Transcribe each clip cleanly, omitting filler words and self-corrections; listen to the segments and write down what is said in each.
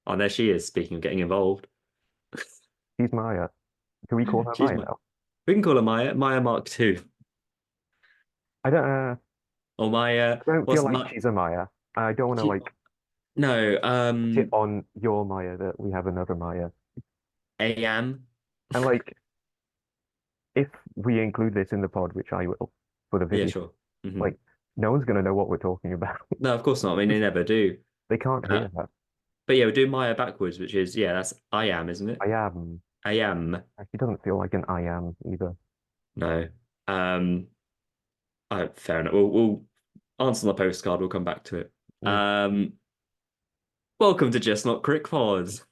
Oh, there she is. Speaking of getting involved, She's Maya. Can we call her she's Maya my. now? We can call her Maya. Maya Mark Two I don't. or Maya. I don't feel What's like my? she's a Maya. I don't want to She, like no. put it on your Maya that we have another Maya. AM. And like, if we include this in the pod, which I will for the Yeah, video, sure. like, no one's gonna know what we're talking about. No, of course not. I mean, they never do. They can't Uh, hear that. but yeah, we're doing Maya backwards, which is yeah, that's I am, isn't it? I am. I am. Actually, doesn't feel like an I am either. No. Um. Fair enough. We'll answer on the postcard. We'll come back to it. Mm. Um. Welcome to Just Not Crick Pods.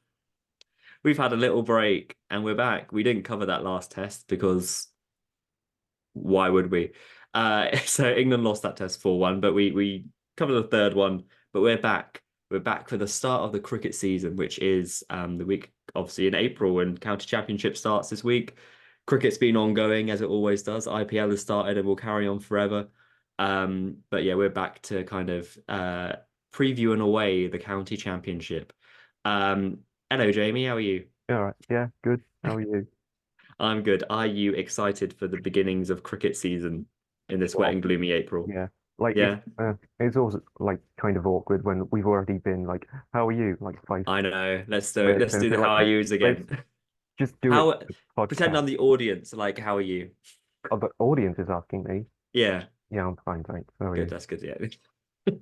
We've had a little break and we're back. We didn't cover that last test because why would we? So England lost that test 4-1, but we covered the third one. But we're back. We're back for the start of the cricket season, which is the week obviously in April when county championship starts this week. Cricket's been ongoing as it always does. IPL has started and will carry on forever. But yeah, we're back to kind of preview and away the county championship. Um, Hello, Jamie. How are you? All right. Yeah. Good. How are you? I'm good. Are you excited for the beginnings of cricket season in this wet Well, and gloomy April? yeah. Like Yeah, it's also like kind of awkward when we've already been like, "How are you?" Like five I know. Let's minutes, do and the like how are yous let's again. just do it How for the pretend podcast. I'm the audience. Like, how are you? Oh, the audience is asking me. Yeah, Yeah, I'm fine, thanks. How are good. you? That's good. Yeah,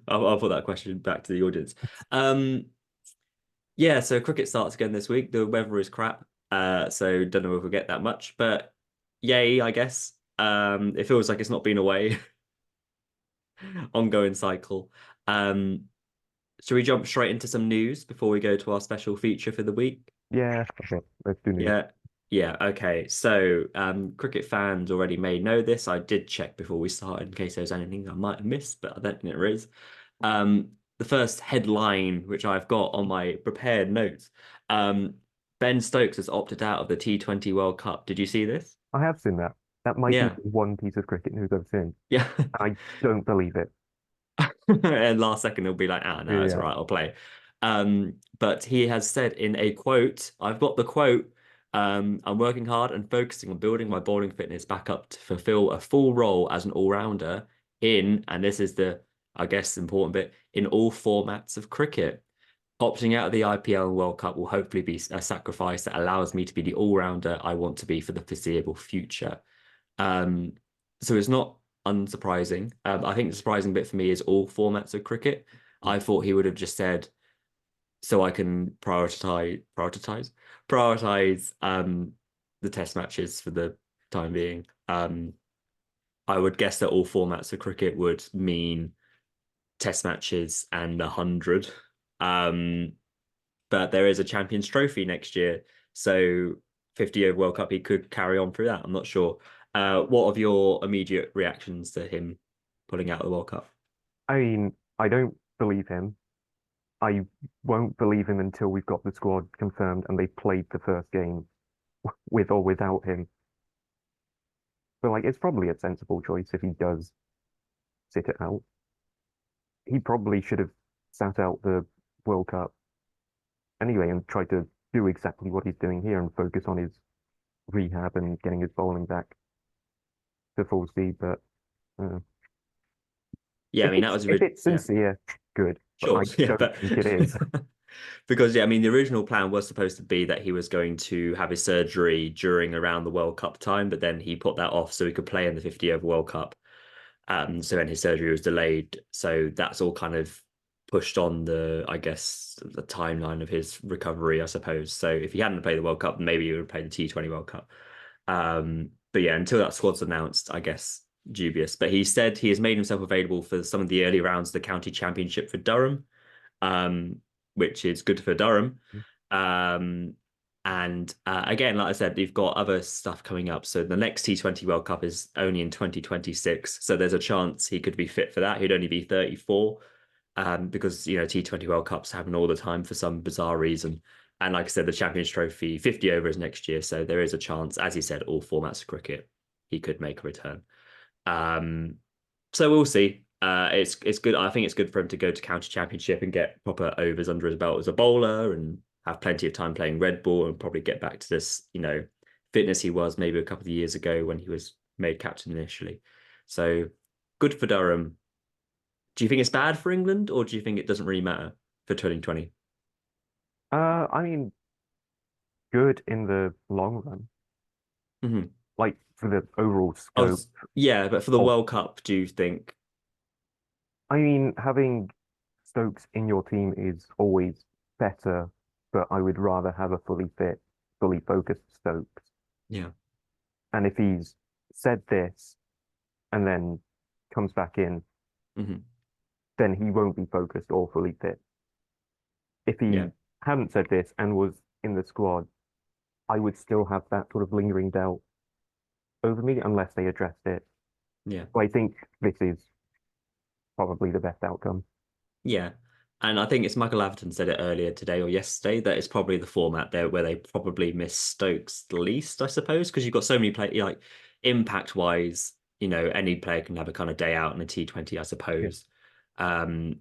I'll put that question back to the audience. Um, yeah. So cricket starts again this week. The weather is crap. So don't know if we'll get that much, but yay, I guess. It feels like it's not been away. Ongoing cycle. Um, Should we jump straight into some news before we go to our special feature for the week? Yeah, okay. Let's do news. Yeah. Yeah, okay. So, cricket fans already may know this. I did check before we started in case there was anything I might have missed, but I don't think there is. The first headline, which I've got on my prepared notes, um, Ben Stokes has opted out of the T20 World Cup. Did you see this? I have seen that. That might be Yeah. the one piece of cricket news I've seen. Yeah. I don't believe it. And last second he'll be like, ah, no, it's all Yeah. right, I'll play. But he has said in a quote, I've got the quote, I'm working hard and focusing on building my bowling fitness back up to fulfill a full role as an all-rounder in, and this is the, I guess, important bit, in all formats of cricket. Opting out of the IPL and World Cup will hopefully be a sacrifice that allows me to be the all-rounder I want to be for the foreseeable future. Um, so it's not unsurprising. I think the surprising bit for me is all formats of cricket. I thought he would have just said, so I can prioritize the test matches for the time being. I would guess that all formats of cricket would mean test matches and 100. Um, but there is a Champions Trophy next year, so 50 over World Cup, he could carry on through that. I'm not sure. What of your immediate reactions to him pulling out of the World Cup? I mean, I don't believe him. I won't believe him until we've got the squad confirmed and they played the first game with or without him. But like, it's probably a sensible choice if he does sit it out. He probably should have sat out the World Cup anyway and tried to do exactly what he's doing here and focus on his rehab and getting his bowling back to full speed. But uh, Yeah, I mean that was if it's yeah, sincere, good. But sure, I yeah, don't but think it is. because yeah, I mean the original plan was supposed to be that he was going to have his surgery during around the World Cup time, but then he put that off so he could play in the 50 over World Cup. So then his surgery was delayed. So that's all kind of pushed on the, I guess, the timeline of his recovery, I suppose. So if he hadn't played the World Cup, maybe he would have played the T20 World Cup. But yeah, until that squad's announced, I guess dubious. But he said he has made himself available for some of the early rounds of the county championship for Durham, um, which is good for Durham. Um, and again, like I said, you've got other stuff coming up. So the next T20 World Cup is only in 2026. So there's a chance he could be fit for that. He'd only be 34 because, T20 World Cups happen all the time for some bizarre reason. And like I said, the Champions Trophy 50 overs next year. So there is a chance, as he said, all formats of cricket, he could make a return. Um, so we'll see. It's good. I think it's good for him to go to county championship and get proper overs under his belt as a bowler and have plenty of time playing red ball and probably get back to this, fitness he was maybe a couple of years ago when he was made captain initially. So good for Durham. Do you think it's bad for England or do you think it doesn't really matter for 2020? I mean, good in the long run, Hmm. like for the overall Oh, scope yeah, but for the of. World Cup, do you think? I mean, having Stokes in your team is always better, but I would rather have a fully fit, fully focused Stokes. Yeah. And if he's said this and then comes back in, Hmm. then he won't be focused or fully fit. If Yeah. he hadn't said this and was in the squad, I would still have that sort of lingering doubt over me unless they addressed it. Yeah. So I think this is probably the best outcome. Yeah. And I think it's Michael Atherton said it earlier today or yesterday that it's probably the format there where they probably miss Stokes the least, I suppose, because you've got so many play like impact wise, any player can have a kind of day out in a T20, I Yeah. suppose.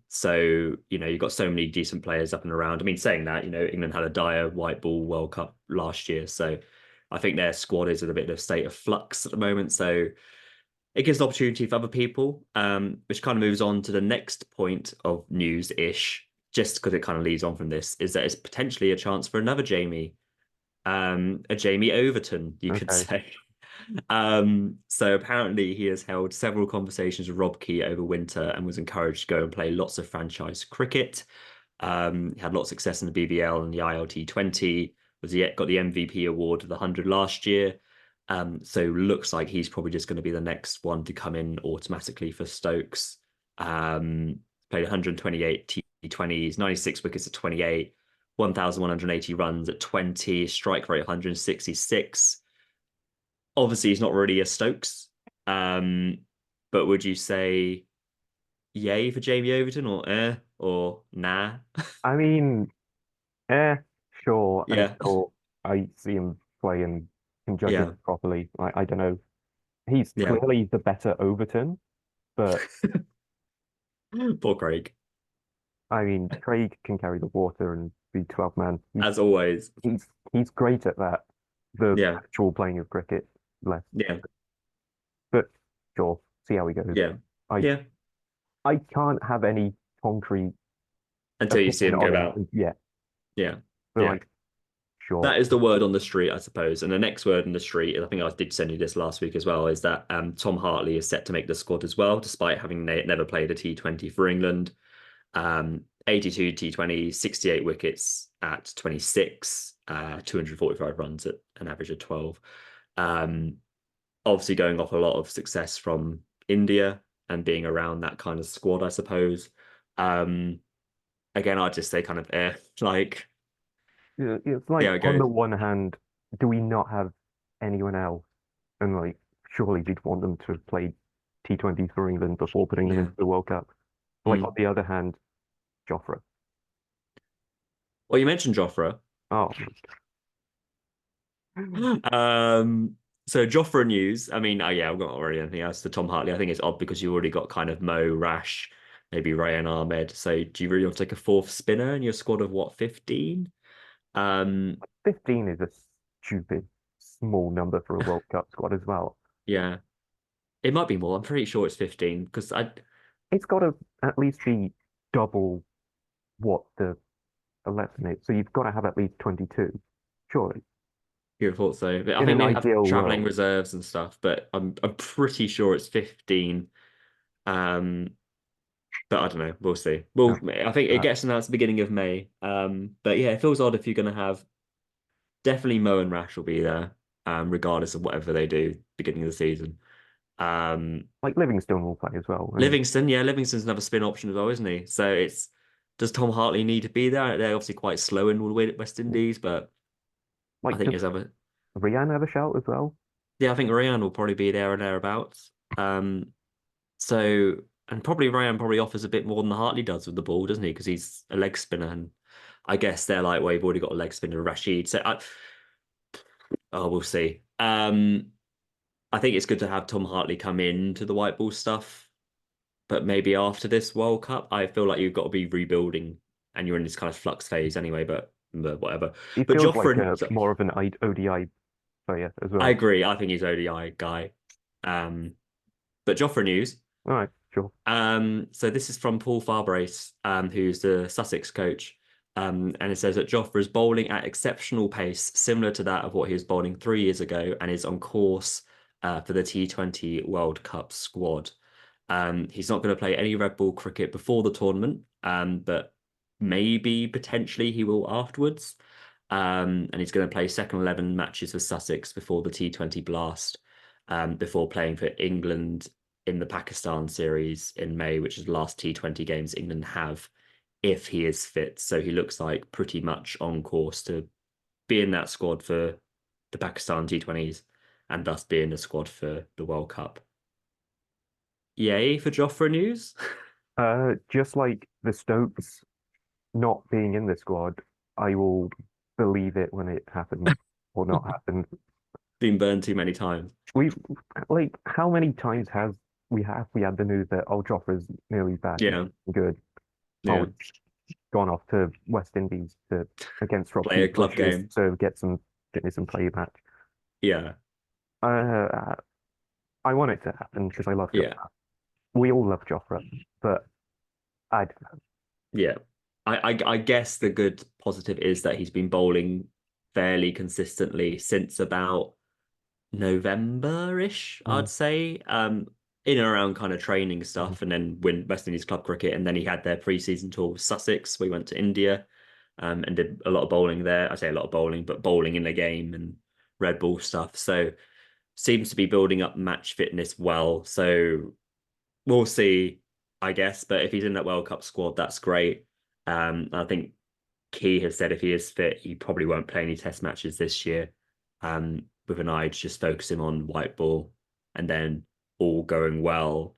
So, you've got so many decent players up and around. I mean, saying that, England had a dire white ball World Cup last year. So I think their squad is in a bit of a state of flux at the moment. So it gives an opportunity for other people, which kind of moves on to the next point of news-ish, just because it kind of leads on from this, is that it's potentially a chance for another Jamie, a Jamie Overton, you could Okay. say. So apparently he has held several conversations with Rob Key over winter and was encouraged to go and play lots of franchise cricket. He had a lot of success in the BBL and the ILT20. Was he got the MVP award of the 100 last year? So looks like he's probably just going to be the next one to come in automatically for Stokes. Played 128 T20s, 96 wickets at 28, 1,180 runs at 20, strike rate 166. Obviously, he's not really a Stokes. Um, but would you say yay for Jamie Overton or nah? I mean, sure, Yeah, until I see him play and can judge yeah, it properly. I don't know. He's yeah. clearly the better Overton, but Poor Craig, I mean, Craig can carry the water and be 12 man. as always. He's great at that. The Yeah, actual playing of cricket, less. yeah, But sure, see how he goes. yeah, I yeah. I can't have any concrete Until you see opinion him on go him out. yet. Yeah, But yeah. like, sure, That is the word on the street, I suppose. And the next word on the street, and I think I did send you this last week as well, is that Tom Hartley is set to make the squad as well, despite having never played a T20 for England. 82 T20, 68 wickets at 26, 245 runs at an average of 12. Um, Obviously, going off a lot of success from India and being around that kind of squad, I suppose. Um, Again, I'd just say kind of like, yeah, it's see like how it on the goes. one hand, do we not have anyone else? And like, surely we'd want them to have played T20s for England before putting them Yeah. into the World Cup. But like on Mm. the other hand, Jofra. Well, you mentioned Jofra. Oh, Um, so Jofra news. I mean, yeah, I've got already anything else for Tom Hartley. I think it's odd because you already got kind of Mo, Rash, maybe Rayan Ahmed. So do you really want to take a fourth spinner in your squad of what, 15? 15 is a stupid small number for a World Cup squad as well. Yeah, it might be more. I'm pretty sure it's 15 because I It's got to at least be double what the 11 is. So you've got to have at least 22, surely. you would have thought so. But I In think an they have ideal traveling world. reserves and stuff, but I'm pretty sure it's 15. Um, but I don't know. We'll see. No, Well, I think it that. gets announced beginning of May. But yeah, it feels odd if you're going to have definitely Mo and Rash will be there, regardless of whatever they do beginning of the season. Um, Like Livingstone will play as well. And Livingston, yeah, Livingston's another spin option as well, isn't he? So it's does Tom Hartley need to be there? They're obviously quite slow in all the way at West Indies, but I like, think does there's other. Rian have a shout as well? Yeah, I think Ryan will probably be there or thereabouts. So and probably Ryan probably offers a bit more than the Hartley does with the ball, doesn't he? Because he's a leg spinner, and I guess they're like, well, you've already got a leg spinner, Rashid. So oh, we'll see. I think it's good to have Tom Hartley come in to the white ball stuff but maybe after this World Cup, I feel like you've got to be rebuilding, and you're in this kind of flux phase anyway. But whatever. He But feels like Joffre, a more of an ODI player as I well. agree. I think he's ODI guy. Um, but Joffre news. All right, sure. So this is from Paul Farbrace, who's the Sussex coach. And it says that Joffre is bowling at exceptional pace, similar to that of what he was bowling 3 years ago, and is on course for the T20 World Cup squad. He's not going to play any red ball cricket before the tournament, but maybe potentially he will afterwards. And he's going to play second 11 matches for Sussex before the T20 blast, before playing for England in the Pakistan series in May, which is the last T20 games England have, if he is fit. So he looks like pretty much on course to be in that squad for the Pakistan T20s and thus be in the squad for the World Cup. Yay for Joffre news. Just like the Stokes not being in the squad, I will believe it when it happens or not happens. Been burned too many times. We like how many times has we had the news that oh Joffre's nearly back, Yeah, good. Oh, yeah. he's gone off to West Indies to against Play Rocky a club Bushes game. to get some fitness and play match. Yeah, Uh, I want it to happen because I love yeah, Joffre. We all love Joffre, but I don't know. yeah. I guess the good positive is that he's been bowling fairly consistently since about November-ish, Mm, I'd say. In and around kind of training mhm. stuff, and then win West Indies club cricket, and then he had their pre-season tour with Sussex. We went to India, and did a lot of bowling there. I say a lot of bowling, but bowling in the game and red ball stuff. So seems to be building up match fitness well. So we'll see, I guess. But if he's in that World Cup squad, that's great. I think Key has said if he is fit, he probably won't play any test matches this year, with an eye to just focusing on white ball, and then all going well,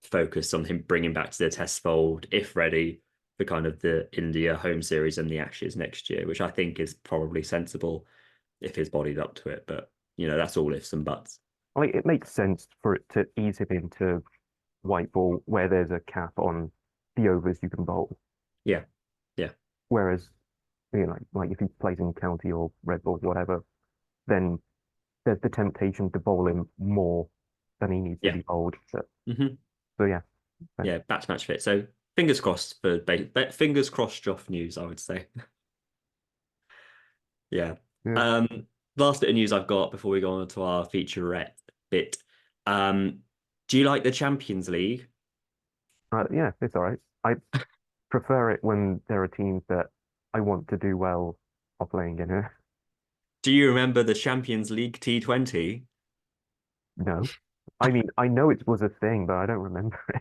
focus on him bringing back to the test fold if ready for kind of the India home series and the Ashes next year, which I think is probably sensible if his body's up to it. But that's all ifs and buts. Like it makes sense for it to ease him into white ball where there's a cap on the overs you can bowl. Yeah, yeah, Whereas, like if he plays in county or red ball, whatever, then there's the temptation to bowl him more than he needs to yeah. be bowled. Hmm. So yeah, Yeah, back to match fit. So fingers crossed for fingers crossed Joff news, I would say. Yeah. yeah, Um, Last bit of news I've got before we go on to our featurette bit. Um, do you like the Champions League? yeah, it's all right. I prefer it when there are teams that I want to do well are playing in it. Do you remember the Champions League T20? No, I mean I know it was a thing, but I don't remember it.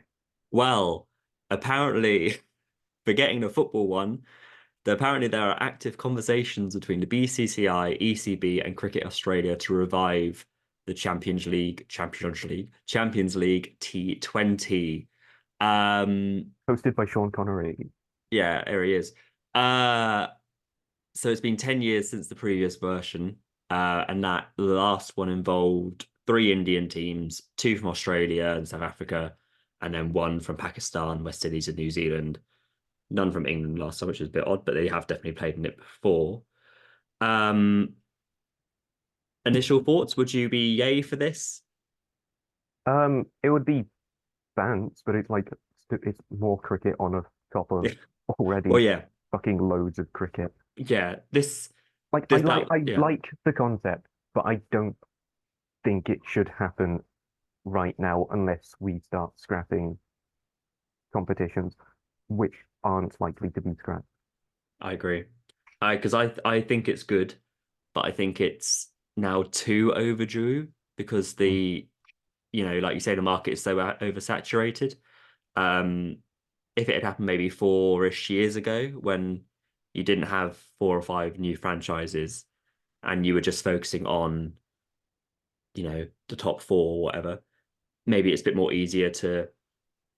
Well, apparently, forgetting the football one, apparently there are active conversations between the BCCI, ECB, and Cricket Australia to revive the Champions League T20. Um, Hosted by Sean Connery. yeah, here he is. Uh, so it's been 10 years since the previous version, and that the last one involved three Indian teams, two from Australia and South Africa, and then one from Pakistan, West Indies, and New Zealand. None from England last time, which is a bit odd, but they have definitely played in it before. Um, Initial thoughts? Would you be yay for this? It would be bants, but it's like it's more cricket on a top of Yeah. Well, already yeah, fucking loads of cricket. yeah. This Like this that I yeah. like the concept, but I don't think it should happen right now unless we start scrapping competitions, which aren't likely to be scrapped. I agree. I think it's good, but I think it's now too overdue because Mm. like you say, the market is so oversaturated. Um, if it had happened maybe 4-ish years ago when you didn't have 4 or 5 new franchises and you were just focusing on, the top four or whatever, maybe it's a bit more easier to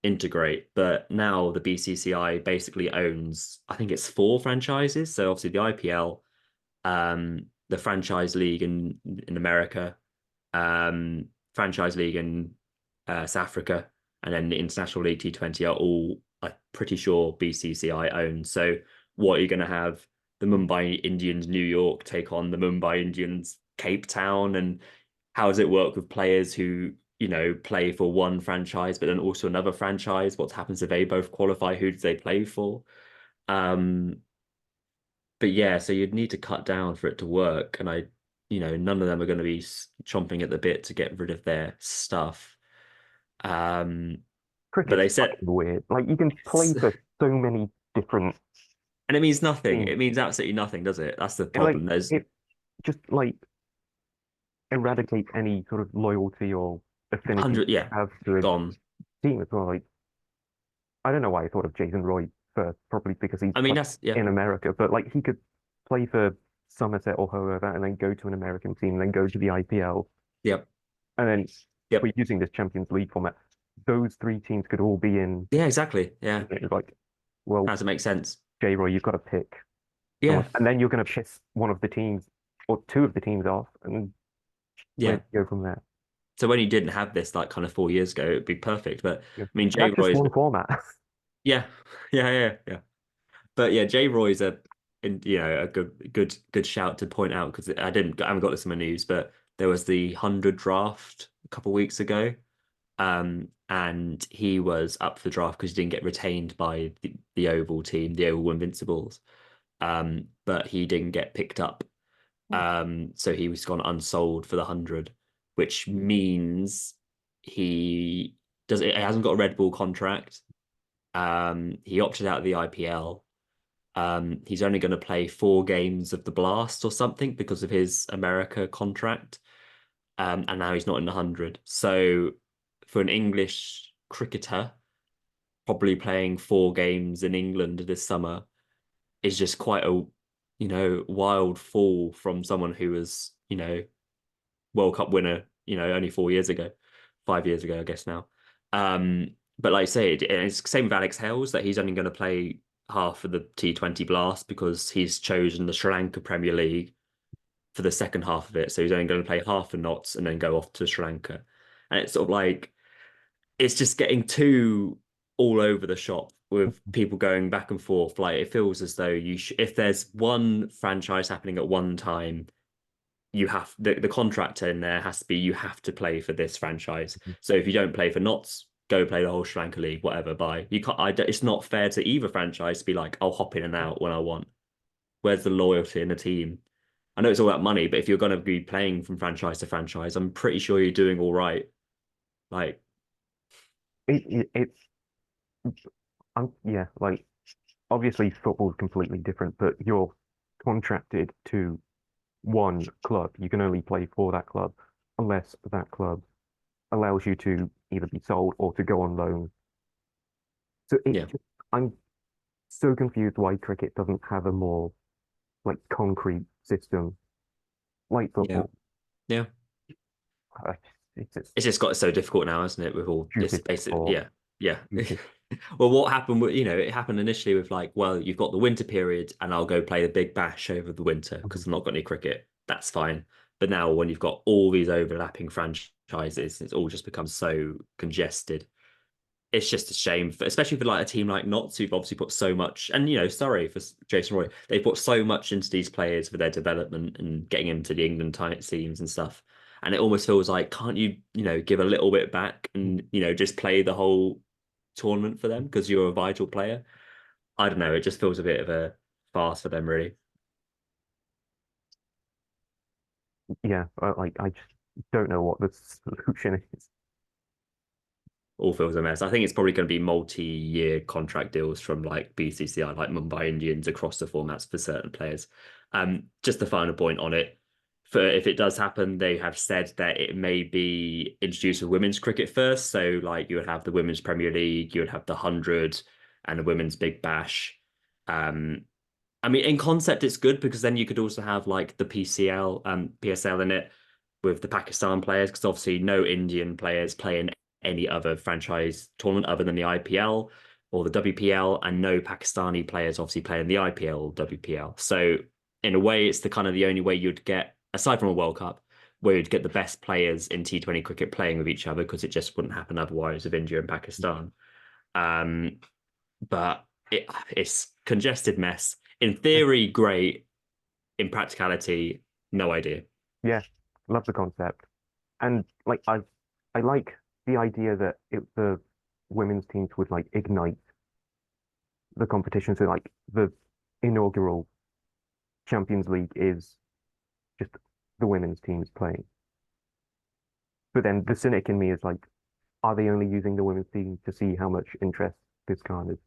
integrate. But now the BCCI basically owns, I think it's 4 franchises. So obviously the IPL, the franchise league in America, franchise league in South Africa, and then the International League T20 are all, I'm pretty sure, BCCI owned. So what are you going to have the Mumbai Indians New York take on the Mumbai Indians Cape Town? And how does it work with players who, play for one franchise, but then also another franchise? What happens if they both qualify? Who do they play for? Um, but yeah, so you'd need to cut down for it to work. And none of them are going to be chomping at the bit to get rid of their stuff. Um, but Cricket's they said, fucking weird. Like you can play for so many different and it means nothing. teams. It means absolutely nothing, does it? That's the And like problem. There's it just like eradicate any sort of loyalty or affinity 100, you yeah, have to a gone. team as well. Like I don't know why I thought of Jason Roy first, probably because he's I mean, like that's, yeah, in America, but like he could play for Somerset or whoever and then go to an American team, and then go to the IPL, yep, and then if yep. we're using this Champions League format, those three teams could all be in. Yeah, exactly. Yeah. It's like, well, How does it make sense? J Roy, you've got to pick Yeah, someone, and then you're going to piss one of the teams or two of the teams off, and where yeah. do you go from there? So when you didn't have this like kind of 4 years ago, it'd be perfect. But Yeah. I mean, Jay That's just Roy's, one format. yeah, yeah. But yeah, Jay Roy's a good shout to point out because I haven't got this in my news, but there was the 100 draft a couple of weeks ago. And he was up for the draft because he didn't get retained by the Oval team, the Oval Invincibles. But he didn't get picked up. So he was gone unsold for the 100, which means he hasn't got a Red Bull contract. He opted out of the IPL. He's only going to play 4 games of the Blast or something because of his America contract. And now he's not in the 100. So for an English cricketer, probably playing 4 games in England this summer is just quite a, wild fall from someone who was, World Cup winner, only 4 years ago, 5 years ago, I guess now. But like I say, it's the same with Alex Hales that he's only going to play half of the T20 Blast because he's chosen the Sri Lanka Premier League for the second half of it. So he's only going to play half the knots and then go off to Sri Lanka. And it's sort of like it's just getting too all over the shop with people going back and forth. Like it feels as though if there's one franchise happening at one time, you have the contract in there has to be you have to play for this franchise. So if you don't play for Knots, go play the whole Sri Lanka League, whatever. Bye. You can't. It's not fair to either franchise to be like, I'll hop in and out when I want. Where's the loyalty in the team? I know it's all about money, but if you're going to be playing from franchise to franchise, I'm pretty sure you're doing all right. Like, It's yeah, like obviously football's completely different, but you're contracted to one club. You can only play for that club unless that club allows you to either be sold or to go on loan. So yeah, I'm so confused why cricket doesn't have a more like concrete system like yeah, football. yeah. Uh, It's just It's just got so difficult now, isn't it? With all this stupid basic, sport. yeah, yeah. Stupid. Well, what happened with, it happened initially with like, well, you've got the winter period and I'll go play the Big Bash over the winter because I've not got any cricket. That's fine. But now when you've got all these overlapping franchises, it's all just become so congested. It's just a shame, especially for like a team like Notts, who've obviously put so much, and sorry for Jason Roy, they put so much into these players for their development and getting into the England tight teams and stuff. And it almost feels like, can't you, give a little bit back and, just play the whole tournament for them because you're a vital player? I don't know. It just feels a bit of a farce for them, really. Yeah, like I just don't know what the solution is. All feels a mess. I think it's probably going to be multi-year contract deals from like BCCI, like Mumbai Indians across the formats for certain players. Just the final point on it. For if it does happen, they have said that it may be introduced with women's cricket first. So like you would have the Women's Premier League, you would have the 100 and the Women's Big Bash. Um, I mean, in concept, it's good because then you could also have like the PSL in it with the Pakistan players, because obviously no Indian players play in any other franchise tournament other than the IPL or the WPL, and no Pakistani players obviously play in the IPL or WPL. So in a way, it's the kind of the only way you'd get, aside from a World Cup, where you'd get the best players in T20 cricket playing with each other because it just wouldn't happen otherwise with India and Pakistan. Um, but it's congested mess. In theory, great. In practicality, no idea. Yeah, love the concept. And like I like the idea that the women's teams would like ignite the competition. So like the inaugural Champions League is just the women's teams playing. But then the cynic in me is like, are they only using the women's team to see how much interest this garners?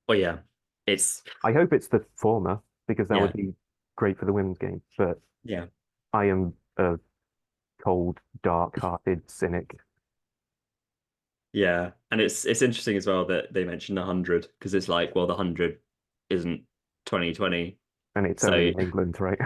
Oh yeah, it's I hope it's the former because that would yeah, be great for the women's game. But yeah. I am a cold, dark-hearted cynic, Yeah, and it's interesting as well that they mentioned 100 because it's like, well, the 100 isn't 2020. and it's only So in England, right?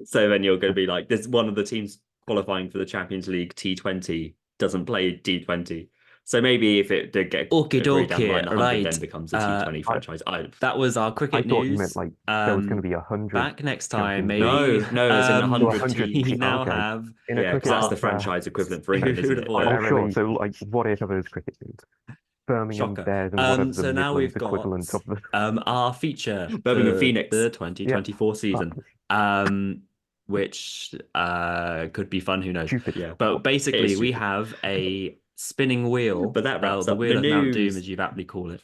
so then you're going to be like, there's one of the teams qualifying for the Champions League T20 doesn't play T20. So maybe if it did get Okie agreed down the line, dokie, the 100 right. then becomes a T20 I franchise. I That was our I cricket thought you meant news. like there was going to be 100 Back next time, Champions League. maybe. no, as in So 100 100 We teams. oh, now okay. have In a Yeah, because cricket that's the match where franchise equivalent for England, isn't who'd it? have thought oh it? sure. Primarily. So like whatever those cricket teams, Birmingham Shocker. Bears and whatever the So now we've Midlands got equivalent of the our feature Birmingham for Phoenix. the yeah 2024 fuck season. Which could be fun, who knows. stupid. Yeah, But it is basically we stupid. have a spinning wheel, But that wraps the up the wheel of Mount Doom, news. as you've aptly called it.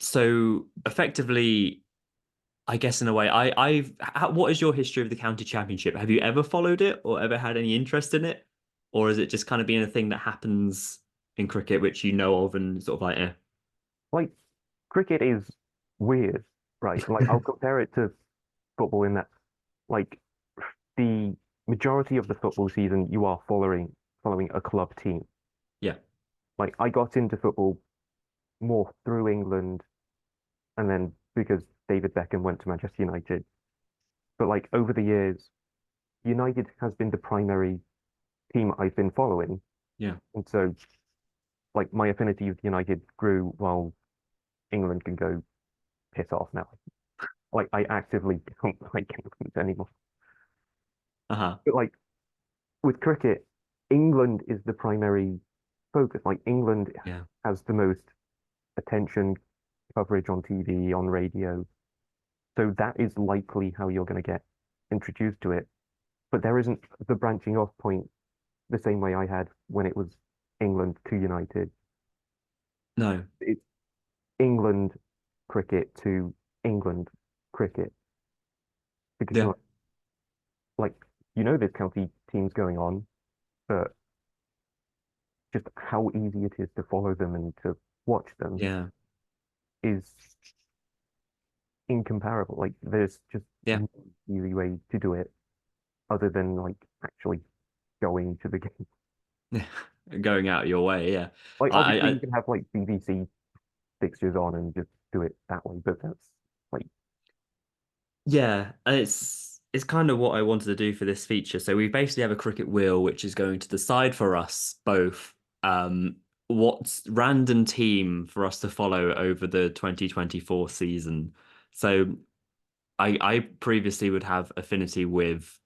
So effectively, I guess in a way, what is your history of the county championship? Have you ever followed it or ever had any interest in it? Or is it just kind of been a thing that happens in cricket, which you know of and sort of like, eh? Like cricket is weird, right? Like I'll compare it to football in that like the majority of the football season you are following a club team. Yeah. Like I got into football more through England and then because David Beckham went to Manchester United. But like over the years, United has been the primary team I've been following. Yeah. And so like my affinity with United grew while England can go piss off now. Like I actively don't like England anymore. Uh-huh. But like with cricket, England is the primary focus. Like England Yeah. has the most attention, coverage on TV, on radio. So that is likely how you're going to get introduced to it. But there isn't the branching off point the same way I had when it was England to United. No. It's England cricket to England cricket because Yeah. you're like there's county teams going on, but just how easy it is to follow them and to watch them Yeah. is incomparable. Like there's just Yeah. no easy way to do it other than like actually going to the game. Going out your way, yeah. Like obviously I you can have like BBC fixtures on and just do it that way, but that's like Yeah, and it's kind of what I wanted to do for this feature. So we basically have a cricket wheel which is going to decide for us both what's random team for us to follow over the 2024 season. So I previously would have affinity with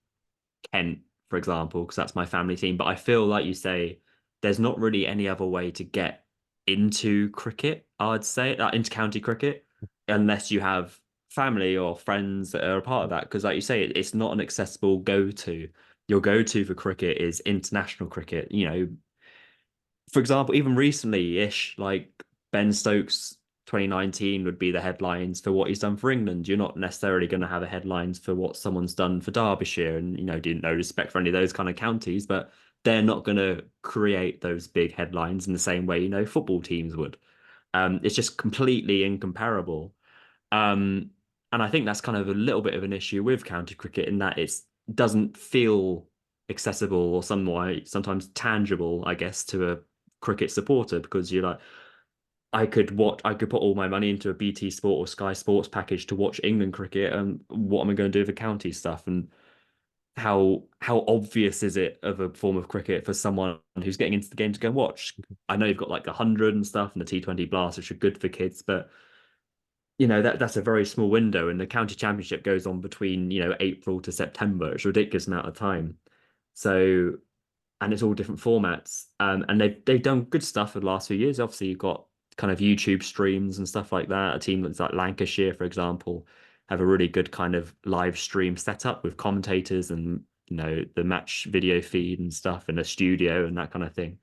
Kent, for example, because that's my family team. But I feel like you say there's not really any other way to get into cricket, I'd say, into county cricket, unless you have family or friends that are a part of that. Because, like you say, it's not an accessible go-to. Your go-to for cricket is international cricket. For example, even recently-ish, like Ben Stokes 2019 would be the headlines for what he's done for England. You're not necessarily going to have a headlines for what someone's done for Derbyshire, and didn't no respect for any of those kind of counties, but they're not going to create those big headlines in the same way football teams would. It's just completely incomparable. Um, and I think that's kind of a little bit of an issue with county cricket in that it doesn't feel accessible or sometimes tangible, I guess, to a cricket supporter because you're like, I could put all my money into a BT Sport or Sky Sports package to watch England cricket, and what am I going to do for county stuff? And how obvious is it of a form of cricket for someone who's getting into the game to go and watch? I know you've got like 100 and stuff and the T20 Blast, which are good for kids, but that's a very small window, and the county championship goes on between April to September. It's a ridiculous amount of time. So, and it's all different formats. And they've done good stuff for the last few years. Obviously, you've got kind of YouTube streams and stuff like that. A team that's like Lancashire, for example, have a really good kind of live stream setup with commentators and the match video feed and stuff in a studio and that kind of thing.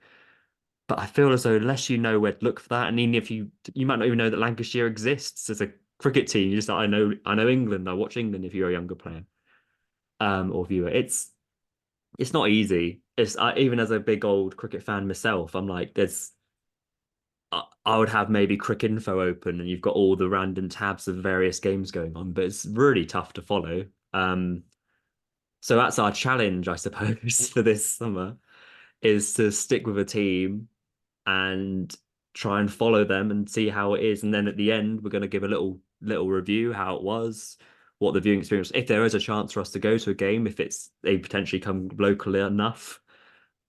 But I feel as though unless you know where to look for that, and even if you might not even know that Lancashire exists as a cricket team, you just like, I know England, I watch England if you're a younger player or viewer. It's not easy. It's even as a big old cricket fan myself, I'm like, I would have maybe Cricket Info open and you've got all the random tabs of various games going on, but it's really tough to follow. So that's our challenge, I suppose, for this summer is to stick with a team and try and follow them and see how it is. And then at the end, we're going to give a little review how it was, what the viewing experience. If there is a chance for us to go to a game, if they potentially come locally enough,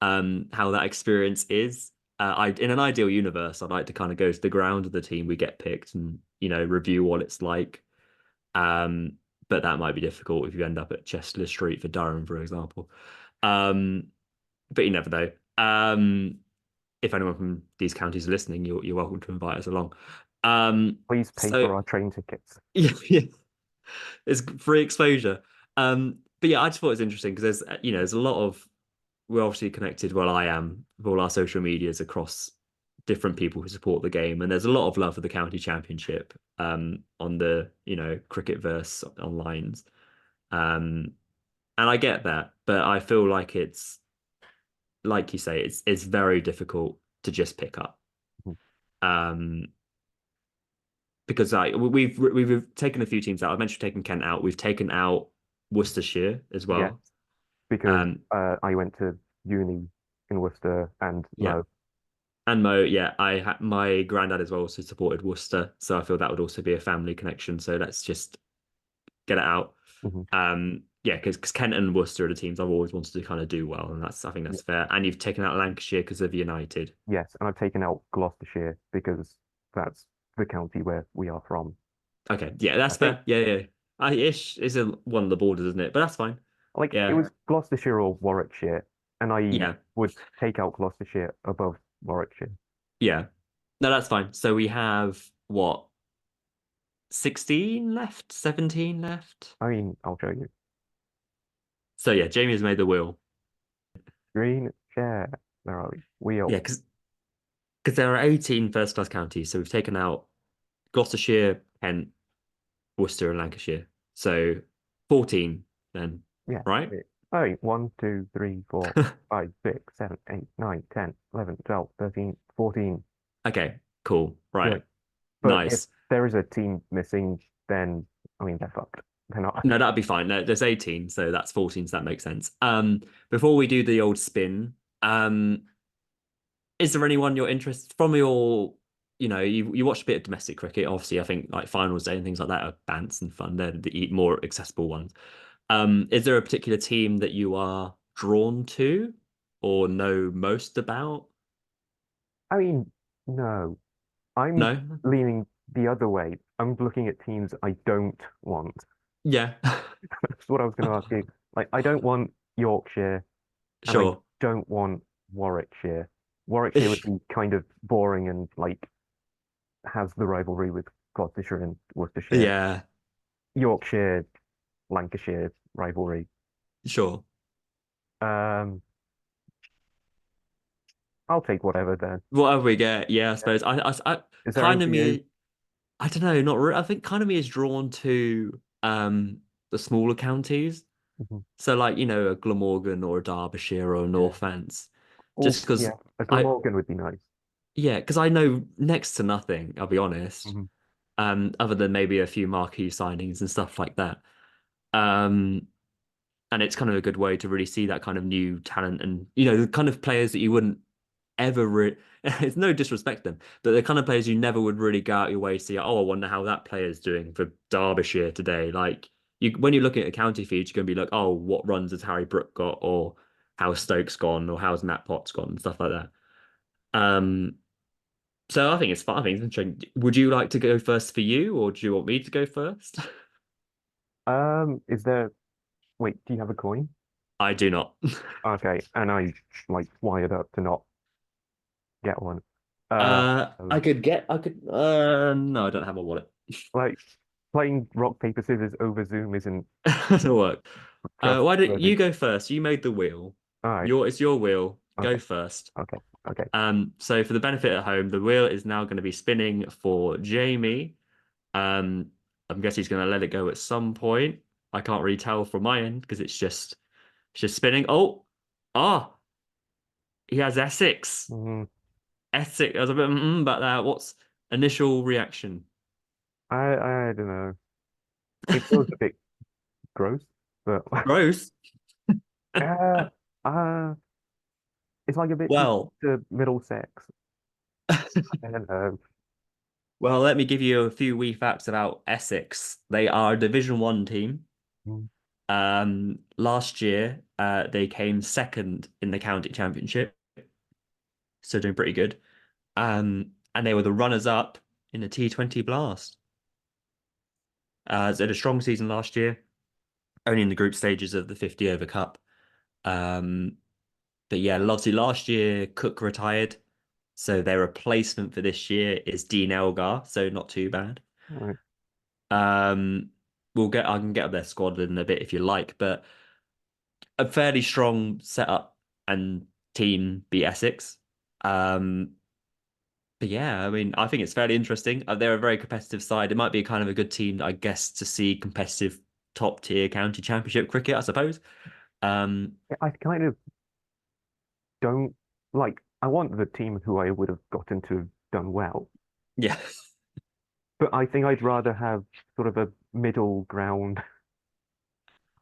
how that experience is. In an ideal universe, I'd like to kind of go to the ground of the team we get picked and review what it's like. But that might be difficult if you end up at Chester Street for Durham, for example. Um, but you never know. If anyone from these counties are listening, you're welcome to invite us along. Please pay So for our train tickets. yeah, yeah, it's free exposure. But yeah, I just thought it was interesting because there's a lot of we're obviously connected. Well, I am with all our social medias across different people who support the game, and there's a lot of love for the county championship on the cricket verse online. And I get that, but I feel like it's like you say, it's very difficult to just pick up. Mhm. Um, because we've taken a few teams out. I mentioned taking Kent out. We've taken out Worcestershire as Yeah, well. because I went to uni in Worcester and Yeah, and Mo. Yeah, my granddad as well also supported Worcester, so I feel that would also be a family connection. So let's just get it out. Mhm. Yeah, because Kent and Worcester are the teams I've always wanted to kind of do well, and I think Yeah. that's fair. And you've taken out Lancashire because of United. Yes, and I've taken out Gloucestershire because that's the county where we are from. Okay, yeah, I that's think fair. Yeah, yeah. Ish is one of the borders, isn't it? But that's fine. like it Yeah, was Gloucestershire or Warwickshire, and I yeah, would take out Gloucestershire above Warwickshire. yeah. No, that's fine. So we have what, 16 left, 17 left. I mean, I'll show you. So yeah, Jamie has made the wheel. Green share. Where are we? Yeah, Wheel. because there are 18 first class counties, so we've taken out Gloucestershire, Kent, Worcester, and Lancashire. So 14 then, Yeah. right? Oh, wait. 1, 2, 3, 4, 5, 6, 7, 8, 9, 10, 11, 12, 13, 14. Okay, cool. Yeah. Right. But if Nice. there is a team missing, then I mean they're fucked. They're not. No, that'd be fine. No, there's 18, so that's 14, so that makes sense. Before we do the old spin, is there anyone you're interested from you watched a bit of domestic cricket, obviously. I think like finals day and things like that are bants and fun. They're the more accessible ones. Is there a particular team that you are drawn to or know most about? I mean, no. I'm No? leaning the other way. I'm looking at teams I don't want. Yeah. That's what I was going to ask you. Like, I don't want Yorkshire and I Sure. don't want Warwickshire. Warwickshire would be kind of boring and like has the rivalry with Gloucestershire and Worcestershire. Yeah, Yorkshire, Lancashire rivalry. sure. Um, I'll take whatever then. Whatever we get, yeah, I Yeah. suppose. I Is there any kind of for you? me, I don't know, not really. I think kind of me is drawn to the smaller counties. Mhm. So like, a Glamorgan or a Derbyshire or a Yeah. Northants. Just Also, because yeah, a I Glamorgan would be nice. yeah, because I know next to nothing, I'll be honest. Mhm. Other than maybe a few marquee signings and stuff like that. Um, and it's kind of a good way to really see that kind of new talent and the kind of players that you wouldn't ever it's no disrespect to them, but the kind of players you never would really go out your way to see. Oh, I wonder how that player's doing for Derbyshire today. Like when you're looking at a county feed, you're gonna be like, oh, what runs has Harry Brook got, or how's Stokes gone, or how's Matt Potts gone, and stuff like that. Um, so I think it's fun. I think it's interesting. Would you like to go first for you, or do you want me to go first? Is there, wait, do you have a coin? I do not. Okay, and I like wired up to not get one. So, I could get. I could. No, I don't have a wallet. like playing rock paper scissors over Zoom isn't It'll work. Why don't trustworthy. you go first? You made the wheel. All right. It's your wheel. Okay. Go first. Okay. Okay. So for the benefit at home, the wheel is now going to be spinning for Jamie. I'm guessing he's going to let it go at some point. I can't really tell from my end because it's just spinning. Oh, ah, he has Essex. Mm, Essex. I was a bit about that. What's initial reaction? I don't know. It feels a bit gross, but Rose. uh, uh, it's like a bit too Well, to Middlesex. I don't know. well, let me give you a few wee facts about Essex. They are a Division One team. Mm, Last year, they came second in the county championship, so doing pretty good. And they were the runners-up in the T20 Blast. So they had a strong season last year, only in the group stages of the 50 over cup. Um, but yeah, obviously last year Cook retired, so their replacement for this year is Dean Elgar, so not too bad. all right. Um, I can get up their squad in a bit if you like, but a fairly strong setup and team beat Essex. Um, but yeah, I mean, I think it's fairly interesting. They're a very competitive side. It might be kind of a good team, I guess, to see competitive top tier county championship cricket, I suppose. Um, I kind of don't like. I want the team who I would have gotten to have done well, yeah, but I think I'd rather have sort of a middle ground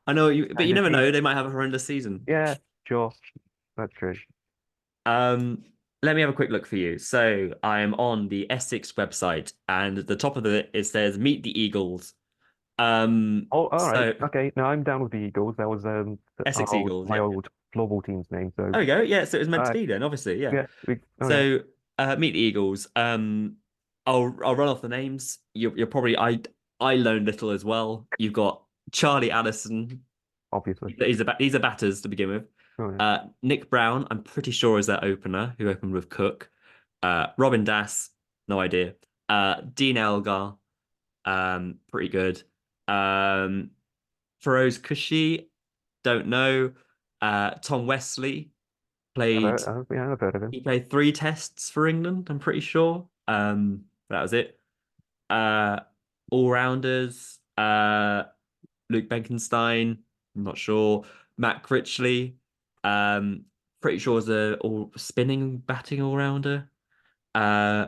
I know you, but you kind of never team. know. They might have a horrendous season. Yeah, sure, that's true. Um, Let me have a quick look for you. So I am on the Essex website, and at the top of it says "Meet the Eagles." Oh, all right. So Okay. No, I'm down with the Eagles. That was Essex Eagles, my yeah. old floorball team's name. So, There we go. Yeah, so it was meant to uh, be then, obviously, yeah. yeah. Okay. So meet the Eagles. I'll run off the names. You're probably I learned little as well. You've got Charlie Addison. Obviously. He's a batters to begin with. Oh yeah. Nick Brown, I'm pretty sure is their opener, who opened with Cook. Robin Das, no idea. Dean Elgar, pretty good. Um, Feroz Kushi, don't know. Tom Wesley played Yeah, I've heard of him. he played three tests for England, I'm pretty sure. That was it. Uh, all rounders. Luke Benkenstein, I'm not sure. Matt Critchley, um, pretty sure is a all spinning batting all rounder. Uh,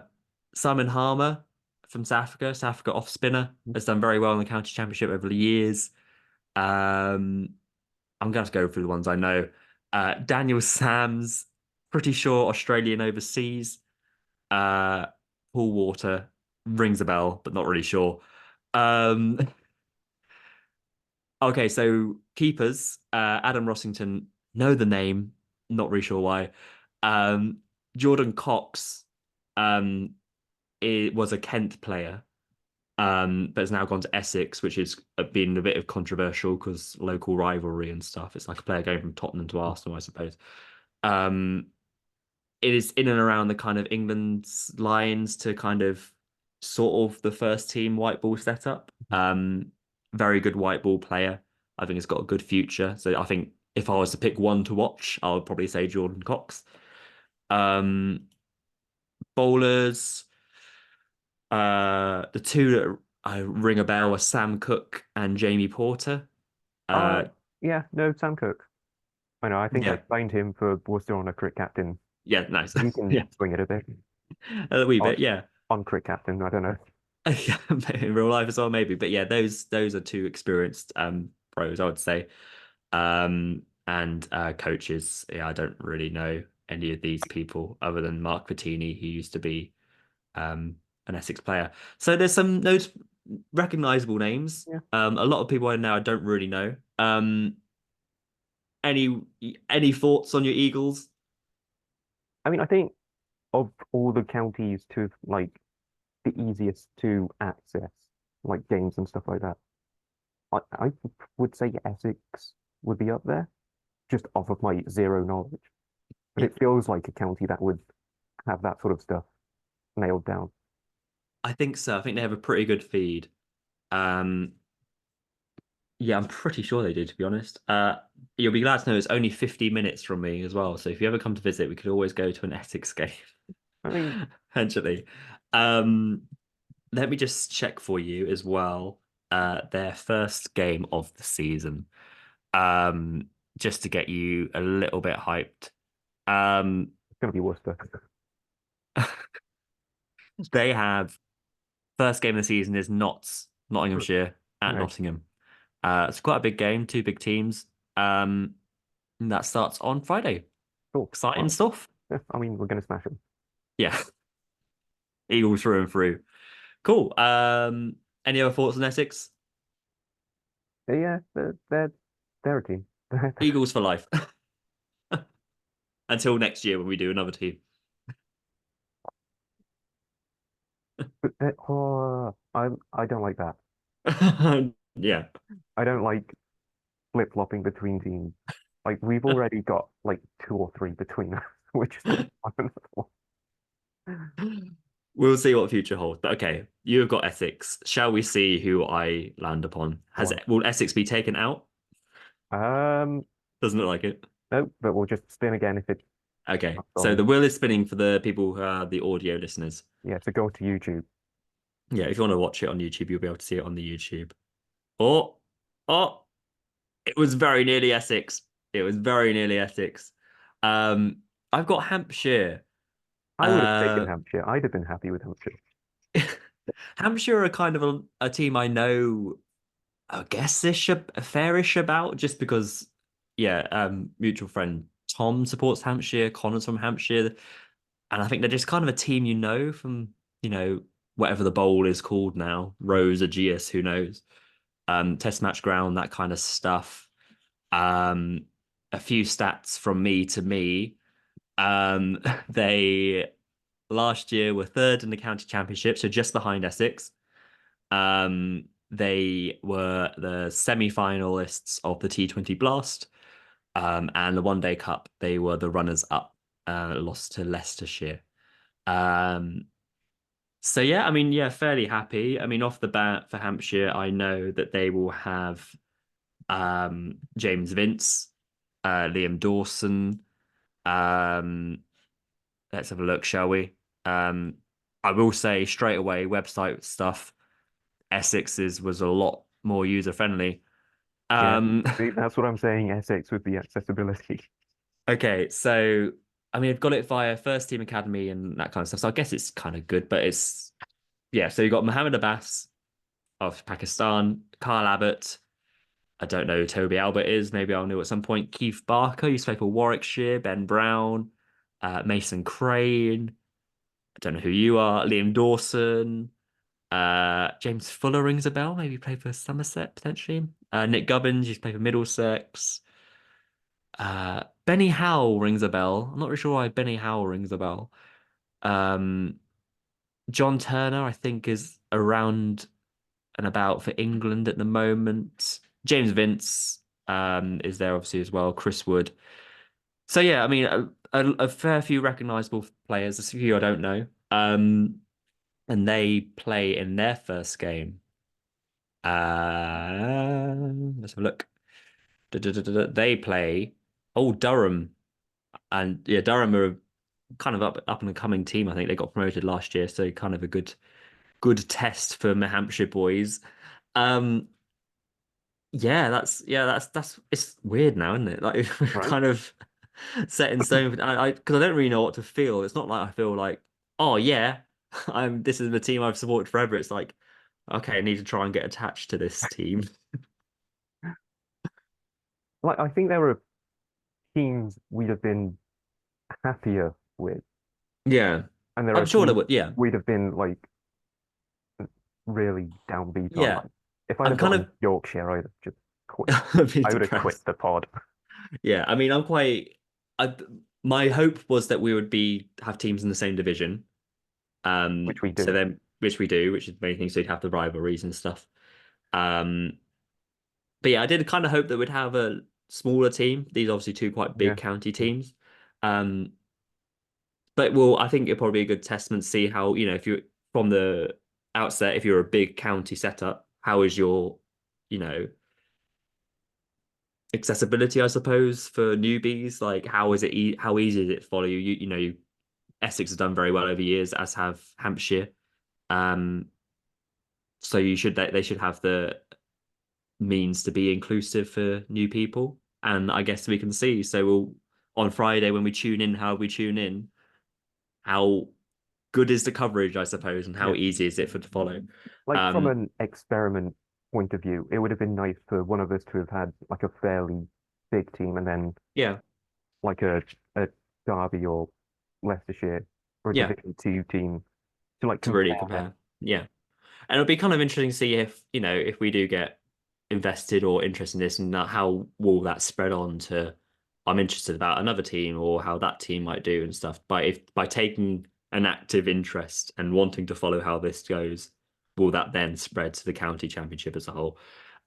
Simon Harmer from South Africa off spinner, has done very well in the county championship over the years. Um, I'm gonna have to go through the ones I know. Daniel Sams, pretty sure Australian overseas. Uh, Paul Water rings a bell, but not really sure. Um, Okay, so keepers, Adam Rossington, know the name, not really sure why. Um, Jordan Cox, um, it was a Kent player, but has now gone to Essex, which has been a bit of controversial because local rivalry and stuff. It's like a player going from Tottenham to Arsenal, I suppose. Um, it is in and around the kind of England's lines to kind of sort of the first team white ball setup. Very good white ball player. I think it's got a good future. So I think if I was to pick one to watch, I would probably say Jordan Cox. Um, Bowlers, the two that I ring a bell are Sam Cook and Jamie Porter. Uh, Uh, yeah. No, Sam Cook. I know. I think I yeah, signed him for Worcester on a crit captain. yeah, nice. He can Yeah, swing it a bit a wee on bit, yeah. crit captain. I don't know. Yeah, in real life as well, maybe. But yeah, those are two experienced pros, I would say. And coaches. Yeah, I don't really know any of these people other than Mark Patini, who used to be an Essex player. So there's some those recognizable names. Yeah. A lot of people I know I don't really know. Any any thoughts on your Eagles? I mean, I think of all the counties to like the easiest to access, like games and stuff like that. I would say Essex would be up there, just off of my zero knowledge. But it feels like a county that would have that sort of stuff nailed down. I think so. I think they have a pretty good feed. Um, yeah, I'm pretty sure they do, to be honest. You'll be glad to know it's only 50 minutes from me as well. So if you ever come to visit, we could always go to an Essex game, I mean, eventually. Um, Let me just check for you as well. Their first game of the season. Just to get you a little bit hyped. it's going to be Worcester. They have first game of the season is Nottinghamshire at Okay, Nottingham. It's quite a big game, two big teams. And that starts on Friday. cool. Exciting Well, stuff. yeah, I mean, we're going to smash them. Yeah, Eagles through and through. Cool. Any other thoughts on Essex? Yeah, they're a team. Eagles for life. Until next year when we do another team. Oh, I don't like that. Yeah. I don't like flip-flopping between teams. Like we've already got like two or three between us, which is not fun at all. We'll see what future holds. But okay, you have got Essex. Shall we see who I land upon? Go on. Will Essex be taken out? Um, Doesn't look like it. no, but we'll just spin again if it's Okay. not So on. the wheel is spinning for the people who are the audio listeners. Yeah, so go to YouTube. Yeah, if you want to watch it on YouTube, you'll be able to see it on the YouTube. Oh, oh, it was very nearly Essex. It was very nearly Essex. Um, I've got Hampshire. I would have taken Uh, Hampshire. I'd have been happy with Hampshire. Hampshire are kind of a team I know, I guess ish, fairish about, just because, yeah, mutual friend Tom supports Hampshire, Connor's from Hampshire, and I think they're just kind of a team from, you know, whatever the bowl is called now, Rose, Aegeus, who knows, test match ground, that kind of stuff. Um, a few stats from me to me. They last year were third in the county championship, so just behind Essex. They were the semi-finalists of the T20 Blast, and the One Day Cup. They were the runners-up, lost to Leicestershire. Um, so yeah, I mean, yeah, fairly happy. I mean, off the bat for Hampshire, I know that they will have James Vince, Liam Dawson. Um, let's have a look, shall we? Um, I will say straight away, website stuff. Essex's was a lot more user friendly. Yeah, Um, see, that's what I'm saying. Essex with the accessibility. okay, so I mean, I've got it via First Team Academy and that kind of stuff. So I guess it's kind of good, but it's yeah. So you got Mohammed Abbas of Pakistan, Carl Abbott. I don't know who Toby Albert is. Maybe I'll know at some point. Keith Barker used to play for Warwickshire. Ben Brown, Mason Crane. I don't know who you are. Liam Dawson. James Fuller rings a bell. Maybe play for Somerset potentially. Nick Gubbins used to play for Middlesex. Benny Howell rings a bell. I'm not really sure why Benny Howell rings a bell. Um, John Turner, I think, is around and about for England at the moment. James Vince is there obviously as well. Chris Wood. So yeah, I mean a fair few recognisable players. A few I don't know. And they play in their first game. Let's have a look. They play Durham, and yeah, Durham are kind of up and coming team. I think they got promoted last year, so kind of a good test for the Hampshire boys. Um, that's it's weird now, isn't it? Like we're Right? kind of set in stone. I because I don't really know what to feel. It's not like I feel like, oh yeah, this is the team I've supported forever. It's like, okay, I need to try and get attached to this team. Like I think there are teams we'd have been happier with, Yeah, and there I'm are sure they teams would. Yeah, we'd have been like really downbeat on. yeah. Like if I'd I'm have kind gotten of Yorkshire, I'd have just quit. a bit I would have quit depressed. the pod, Yeah, I mean, I'm quite. I, my hope was that we would be have teams in the same division. which we So do. then, which we do, which is the main thing. So you'd have the rivalries and stuff. Um, but yeah, I did kind of hope that we'd have a smaller team. These are obviously two quite big Yeah. county Yeah. teams. Um, but well, I think it'd probably be a good testament to see how, if you're from the outset, if you're a big county setup, how is your, you know, accessibility, I suppose, for newbies? Like, how is it? How easy is it to follow you? Essex has done very well over years, as have Hampshire. Um, so they should have the means to be inclusive for new people. And I guess we can see. So we'll on Friday when we tune in, how we tune in, how good is the coverage, I suppose, and how Yeah. easy is it for to follow. Like from Um, an experiment point of view, it would have been nice for one of us to have had like a fairly big team and then yeah, like a Derby or Leicestershire or a yeah, Division Two team to like to really compare compare. them. Yeah. And it'll be kind of interesting to see if, if we do get invested or interested in this and how will that spread on to I'm interested about another team or how that team might do and stuff. By taking an active interest and wanting to follow how this goes, will that then spread to the county championship as a whole?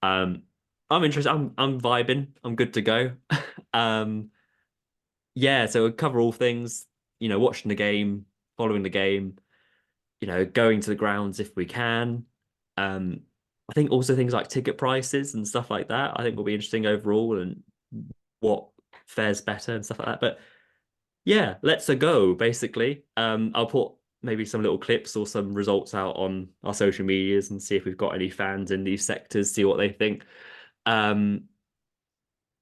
Um, I'm interested. I'm vibing. I'm good to go. Um, yeah, so we'll cover all things, watching the game, following the game, going to the grounds if we can. Um, I think also things like ticket prices and stuff like that, I think will be interesting overall and what fares better and stuff like that. But yeah, let's a go, basically. I'll put maybe some little clips or some results out on our social medias and see if we've got any fans in these sectors, see what they think. Um,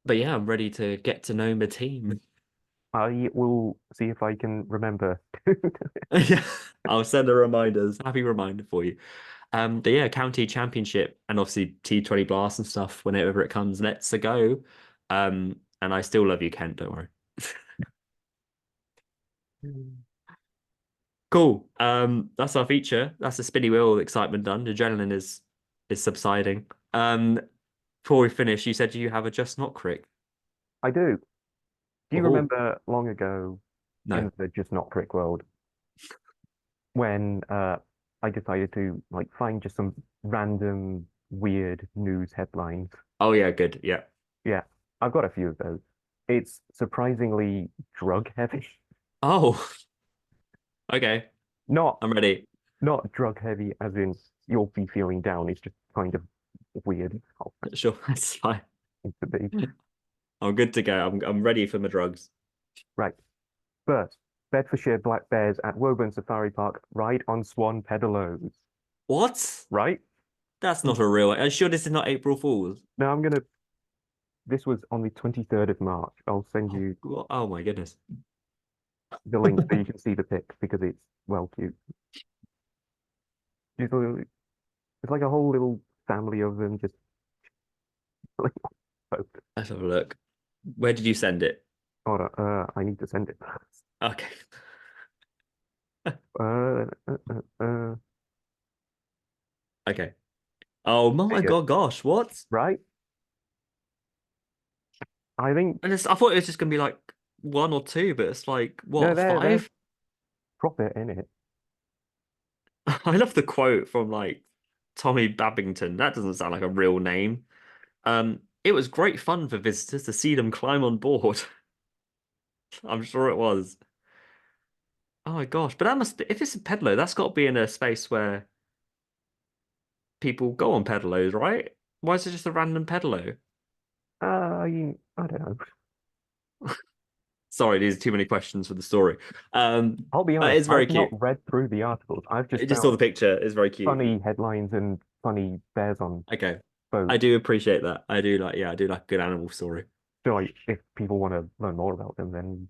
but yeah, I'm ready to get to know my team. I will see if I can remember. Yeah, I'll send a reminders, happy reminder for you. But yeah, county championship and obviously T20 Blast and stuff whenever it comes. Let's a go. And I still love you, Kent. Don't worry. Cool. That's our feature. That's the spinny wheel excitement done. The adrenaline is subsiding. Before we finish, you said you have a just not crick. I do. Do you Oh remember long ago no. in the Just Not Crick world when I decided to like find just some random weird news headlines? Oh yeah, good. Yeah. Yeah, I've got a few of those. It's surprisingly drug heavy. Oh, okay. Not I'm ready. not drug heavy as in you'll be feeling down. It's just kind of weird how Sure, that's fine. it to be. I'm good to go. I'm ready for my drugs. Right. First, Bedfordshire black bears at Woburn Safari Park ride on swan pedalos. What? Right? That's not a real. Are you sure this is not April Fool's? Now I'm gonna. This was on the 23rd of March. I'll send Oh, you oh my goodness. the link so you can see the pic because it's well cute. It's like a whole little family of them just like photo. Let's have a look. Where did you send it? Hold on, I need to send it. Okay. Uh, uh, uh, uh, Okay. Oh there my you go. God, gosh, what? Right? I think I thought it was just gonna be like one or two, but it's like no, what, they're five? proper in it. I love the quote from like Tommy Babington. That doesn't sound like a real name. It was great fun for visitors to see them climb on board. I'm sure it was. Oh my gosh, but that must be if it's a pedalo, that's got to be in a space where people go on pedalos, right? Why is it just a random pedalo? I don't know. Sorry, these are too many questions for the story. I'll be But honest, it's very I've not cute. read through the articles. I've I just just saw the found picture. It's very cute. funny headlines and funny bears on Okay. I boats. do appreciate that. I do like a good animal story. So like, if people want to learn more about them, then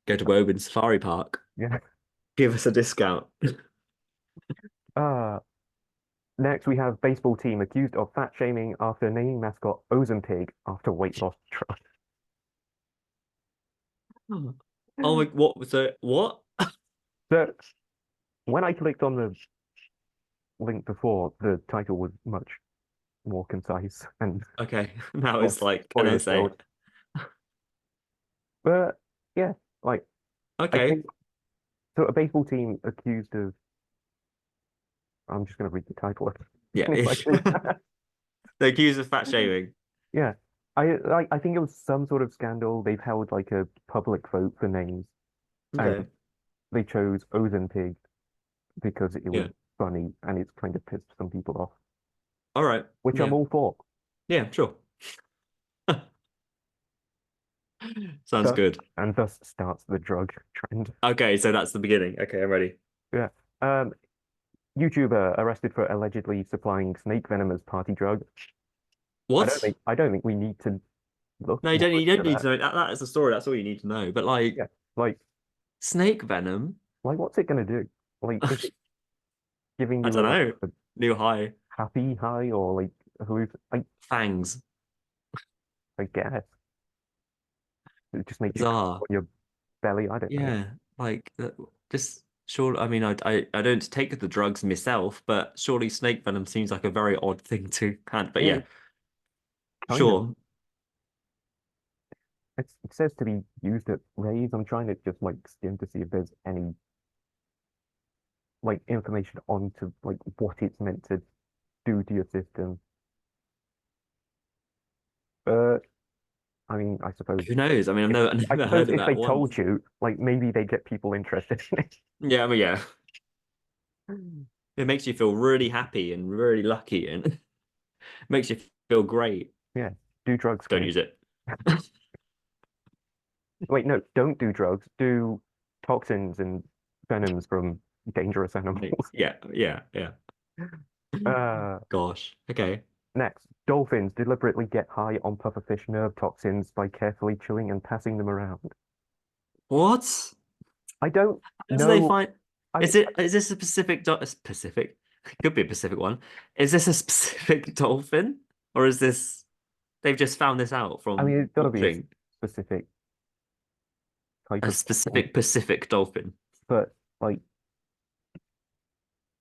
Go to Woburn Safari Park. yeah. Give us a discount. Uh, Next we have baseball team accused of fat shaming after naming mascot Ozempig after weight loss drug. Oh my, what was it? What? So when I clicked on the link before, the title was much more concise and Okay. Now less it's like an spoiler essay. filled. But yeah, like I Okay. think so. A baseball team accused of. I'm just going to read the title. Yeah. It's like, The accused of fat shaming. yeah, I think it was some sort of scandal. They've held like a public vote for names, and Okay. they chose Ozempic because it was Yeah. funny and it's kind of pissed some people off, All right. which I'm Yeah. all for. Yeah, sure. Sounds Thus, good. and thus starts the drug trend. Okay, so that's the beginning. Okay, I'm ready. Yeah. Um, YouTuber arrested for allegedly supplying snake venom as party drug. What? I don't think we need to look No, more you don't into need that. to know that. That is the story. That's all you need to know. But like Yeah. Like snake venom, what's it gonna do? Like, is it giving I you don't know. a New high happy high or like fangs. I guess it just makes you cough Bizarre. on your belly. I don't know. Yeah, like just sure. I mean, I don't take the drugs myself, but surely snake venom seems like a very odd thing to have. I But mean, yeah, it's kind of sure. it says to be used at raves. I'm trying to just like skim to see if there's any like information onto like what it's meant to do to your system. But I mean, Who knows? I mean, I've I never suppose heard of if that they once. told you, like maybe they get people interested in it. Yeah, I mean, yeah, it makes you feel really happy and really lucky, and makes you feel great. Yeah, do drugs, Don't kid. use it. Wait, no, don't do drugs. Do toxins and venoms from dangerous animals. Yeah, yeah, yeah. Uh, Gosh. Okay. Next, dolphins deliberately get high on pufferfish nerve toxins by carefully chewing and passing them around. What? I don't How do they know. find? I mean, Is this a specific a specific? It could be a Pacific one. Is this a specific dolphin, or is this they've just found this out I mean, from it's got to be a watching specific type a of dolphin, specific Pacific dolphin? but like,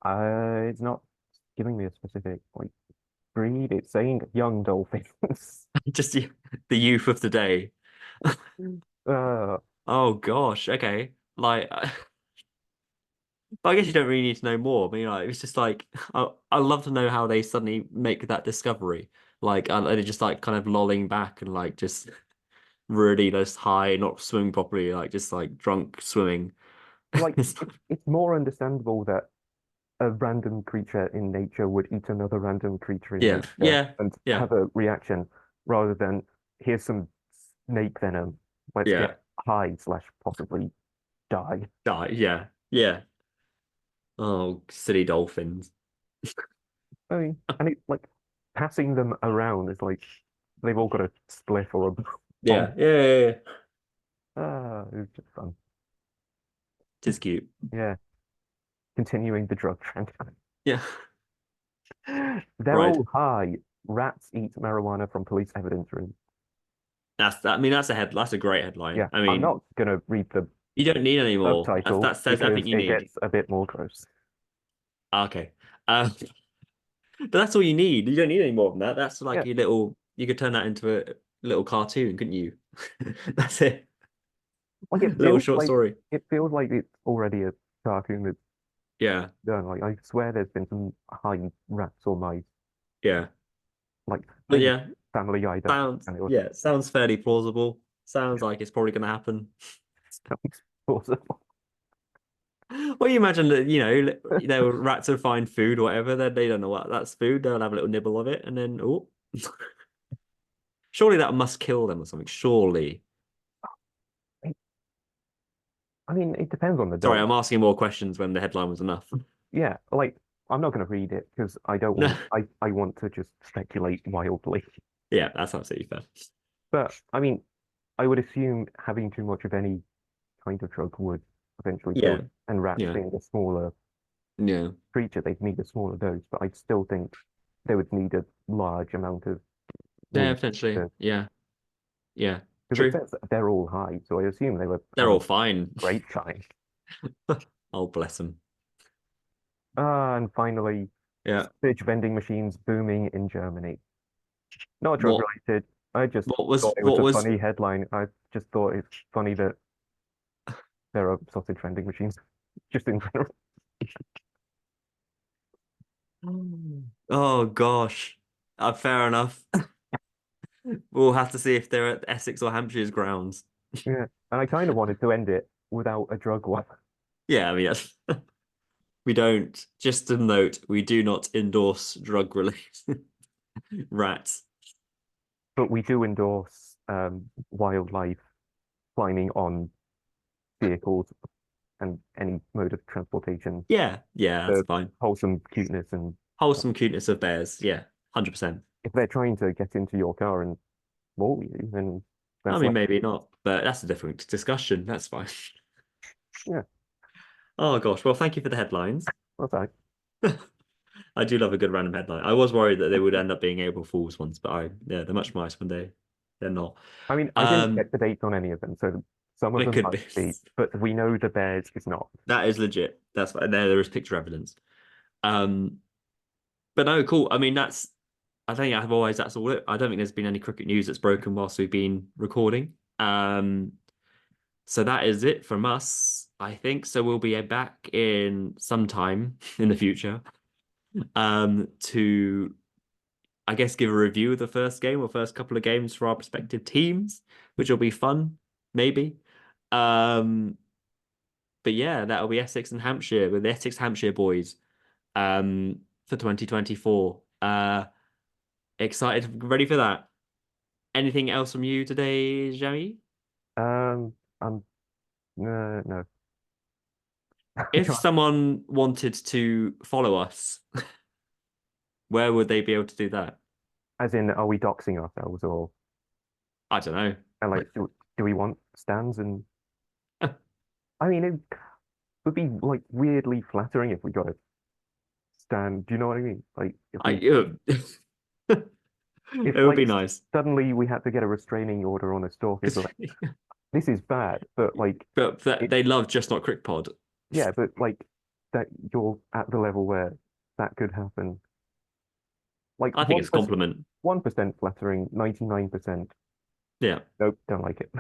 it's not giving me a specific like breed. It's saying young dolphins. Just the youth of the day. Uh, Oh gosh. Okay. Like, but I guess you don't really need to know more. I mean, like, it's just like I love to know how they suddenly make that discovery. Like, are they just like kind of lolling back and like just really just high, not swimming properly, like just like drunk swimming. like It's it's more understandable that a random creature in nature would eat another random creature in yeah, nature yeah, and yeah, have a reaction rather than here's some snake venom. Let's yeah, get high slash possibly die. die, yeah, yeah. Oh, silly dolphins. I mean, and it's like passing them around is like they've all got a spliff or a bomb. Yeah, yeah, yeah, yeah. It was just fun. Just cute. Yeah, continuing the drug trend. Yeah, They're right. all high. Rats eat marijuana from police evidence room. That's that. I mean, that's a head. That's a great headline. Yeah, I I'm mean, not gonna read the you don't need any more. subtitle That says because everything you it need. gets a bit more gross. Okay. But that's all you need. You don't need any more than that. That's Yeah, like your little. You could turn that into a little cartoon, couldn't you? That's it. like Little short story. it feels like it's already a cartoon that's Yeah, done. Like I swear there's been some high rats or mice, yeah. like But maybe yeah, Family either, and it was sounds fairly plausible. Sounds like it's probably going to happen. sounds plausible. Well, you imagine that, rats would find food or whatever, then they don't know what that's food. They'll have a little nibble of it, and then oh, surely that must kill them or something. Surely. I mean, it depends on the Sorry, dog. I'm asking more questions when the headline was enough. Yeah, like I'm not going to read it because I don't No, want. I want to just speculate wildly. yeah, that's absolutely fair. But I mean, I would assume having too much of any kind of drug would eventually kill Yeah, it. And rats yeah, being a smaller yeah, creature, they'd need a smaller dose. But I still think they would need a large amount of yeah, weed potentially. because Yeah, yeah, it true. says that they're all high, so I assume they were They're having all fine. great time. Oh, bless them. And finally, Yeah. fish vending machines booming in Germany. Not drug What? related. I just What was? thought it was What a was? funny headline. I just thought it's funny that there are sausage vending machines just in general. Oh gosh. Fair enough. We'll have to see if they're at Essex or Hampshire's grounds. Yeah, and I kind of wanted to end it without a drug one, Yeah, I mean, we don't, just to note, we do not endorse drug-related rats. but we do endorse wildlife climbing on vehicles and any mode of transportation. Yeah, yeah, that's The fine. wholesome cuteness, and Wholesome cuteness of bears. Yeah, 100%. if they're trying to get into your car and maul you, then I that's mean, like, maybe not, but that's a different discussion. That's fine. yeah, Oh gosh. Well, thank you for the headlines. that's all right. I do love a good random headline. I was worried that they would end up being April Fools ones, but yeah, they're much nicer when they're not. I mean, I didn't Um, get the dates on any of them, so some of it them could might be. be, but we know the bears is not. That is legit. That's fine. There is picture evidence. Um, but no, cool. I mean, I think otherwise that's all it. I don't think there's been any cricket news that's broken whilst we've been recording. So that is it from us, I think. So we'll be back in some time in the future, to I guess give a review of the first game or first couple of games for our respective teams, which will be fun, maybe. Um, but yeah, that'll be Essex and Hampshire with the Essex Hampshire boys, for 2024. Excited, ready for that. Anything else from you today, Jamie? I'm no, If someone wanted to follow us, where would they be able to do that? as in, are we doxing ourselves, or I don't know. and like, do we want stands? And I mean, it would be like weirdly flattering if we got a stand. Do you know what I mean? Like, if I we, it if would like be nice. suddenly we had to get a restraining order on a store, it's like this is bad, but like But it, they love just not Crick Pod. yeah, but like that you're at the level where that could happen. Like I think it's a compliment. 1% flattering, 99%. Yeah. Nope, don't like it.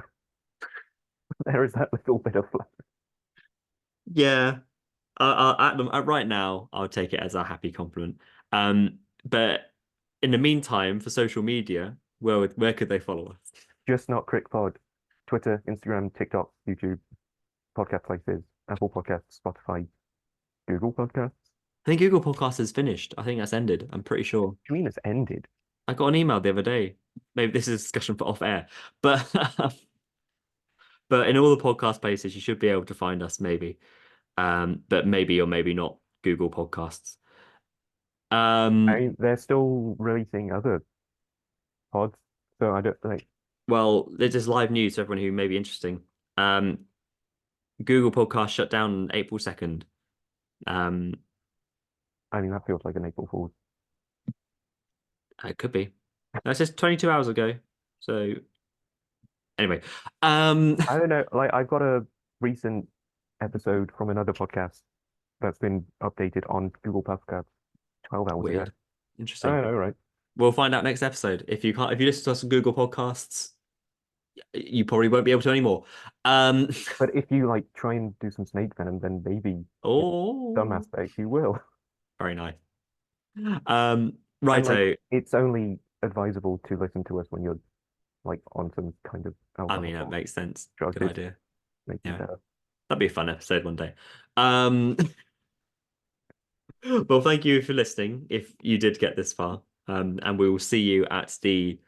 There is that little bit of flattering. Yeah. Right now, I'll take it as a happy compliment. But in the meantime, for social media, where could they follow us? Just not Crick Pod. Twitter, Instagram, TikTok, YouTube, podcast places, Apple Podcasts, Spotify, Google Podcasts. I think Google Podcasts is finished. I think that's ended. I'm pretty sure. Do you mean it's ended? I got an email the other day. Maybe this is a discussion for off air, but but in all the podcast places, you should be able to find us. Maybe, but maybe or maybe not Google Podcasts. I Um, mean, they're still releasing other pods, so I don't like. well, there's just live news to everyone who may be interesting. Um, Google Podcast shut down on April 2nd. Um, I mean, that feels like an April Fool's. it could be. That's just 22 hours ago. So anyway, um, I don't know. Like, I've got a recent episode from another podcast that's been updated on Google Podcasts 12 hours ago. weird, I interesting. don't know, right? We'll find out next episode. If you listen to us on Google Podcasts, you probably won't be able to anymore. Um, But if you like try and do some snake venom, then maybe in some oh, aspect you will. very nice. And like, Righto. it's only advisable to listen to us when you're like on some kind of I mean, alcohol that or makes sense. drugs. Good It idea. makes you Yeah, better. that'd be a fun episode one day. Um, well, thank you for listening. If you did get this far, and we will see you at the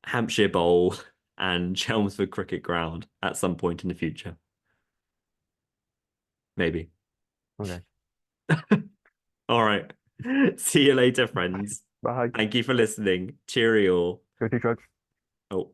Hampshire Bowl and Chelmsford Cricket Ground at some point in the future. Maybe. Okay. All right. See you later, friends. Bye. Thank you for listening. Cheerio. Go do drugs. Oh.